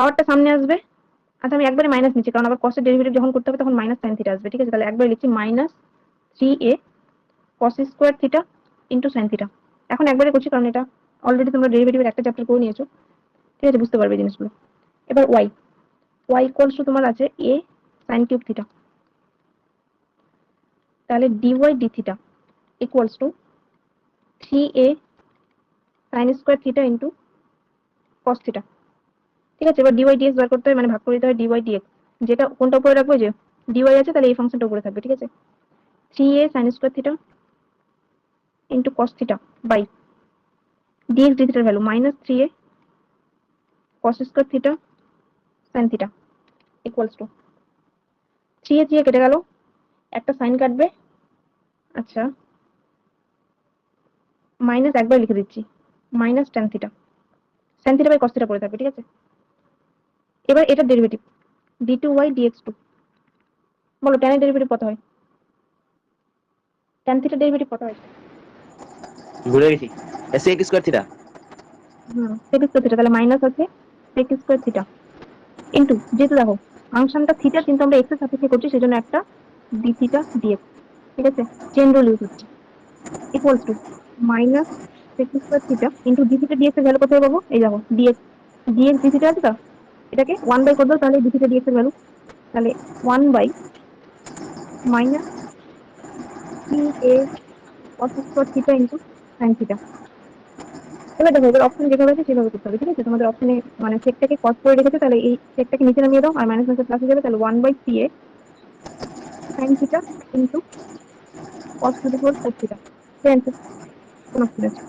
পাওয়ারটা সামনে আসবে। আচ্ছা আমি একবারে মাইনাস নিচ্ছি, কারণ আবার কসের ডেরিভেটিভ যখন করতে হবে তখন মাইনাস সাইন থিটা আসবে। ঠিক আছে, তাহলে একবারে লিখছি minus 3a cos square theta into sine theta. এখন একবারে করছি কারণ এটা অলরেডি তোমরা ডেরিভেটিভের একটা চ্যাপ্টার করে নিয়েছো। ঠিক আছে, বুঝতে পারবে জিনিসগুলো। এবার y ইকুয়ালস টু তোমার আছে a sin কিউব থিটা। তাহলে dy d theta equals to 3a sin square theta into cos theta. ঠিক আছে, এবার dy dx বার করতে হয়, মানে ভাগ করে দিতে হয় dy dx। যেটা কোনটা উপরে রাখবো, যে dy আছে তাহলে এই ফাংশনটা উপরে থাকবে। ঠিক আছে, 3a sin square theta into cos theta by dx d থিটার value minus 3a cos square theta sin থিটা ইকুয়ালস টু 3a 3a কেটে গেল, একটা সাইন কাটবে। আচ্ছা, মাইনাস একবার লিখে দিচ্ছি, minus tan theta sin theta by cos theta পড়ে থাকবে। ঠিক আছে, এবার এটার ডেরিভেটিভ d2y dx2। বলো tan এর ডেরিভেটিভ কত হয়? tan থিটার ডেরিভেটিভ কত হয়? ভুলে গেছি। sec square theta. sec square theta, তাহলে মাইনাস আছে sec স্কয়ার থিটা ইনটু, যেহেতু দেখো ফাংশনটা থিটা কিন্তু আমরা এক্স এর সাপেক্ষে করছি সেজন্য একটা d থিটা dx। ঠিক আছে, চেন রুল ইউজ হচ্ছে। Equals to minus sec square theta into d theta dx এর ভ্যালু কোথায় পাবো? এই দেখো dx d থিটা আছে তো, এটাকে 1 বাই করে দাও, তাহলে d থিটা dx এর ভ্যালু, তাহলে 1 by minus 3a cos square theta into sin theta. এবার দেখো, এবার অপশন যেভাবে আছে সেভাবে করতে হবে। ঠিক আছে, তোমাদের অপশনে মানে সেকটাকে কস করে রেখেছে, তাহলে এই সেকটাকে নিচে নামিয়ে দাও আর মাইনাস মাইনাস প্লাস হয়ে যাবে। তাহলে 1 by 3a sin theta into cos to the power 5 theta. সেই অ্যান্সার কোন অপশন আছে?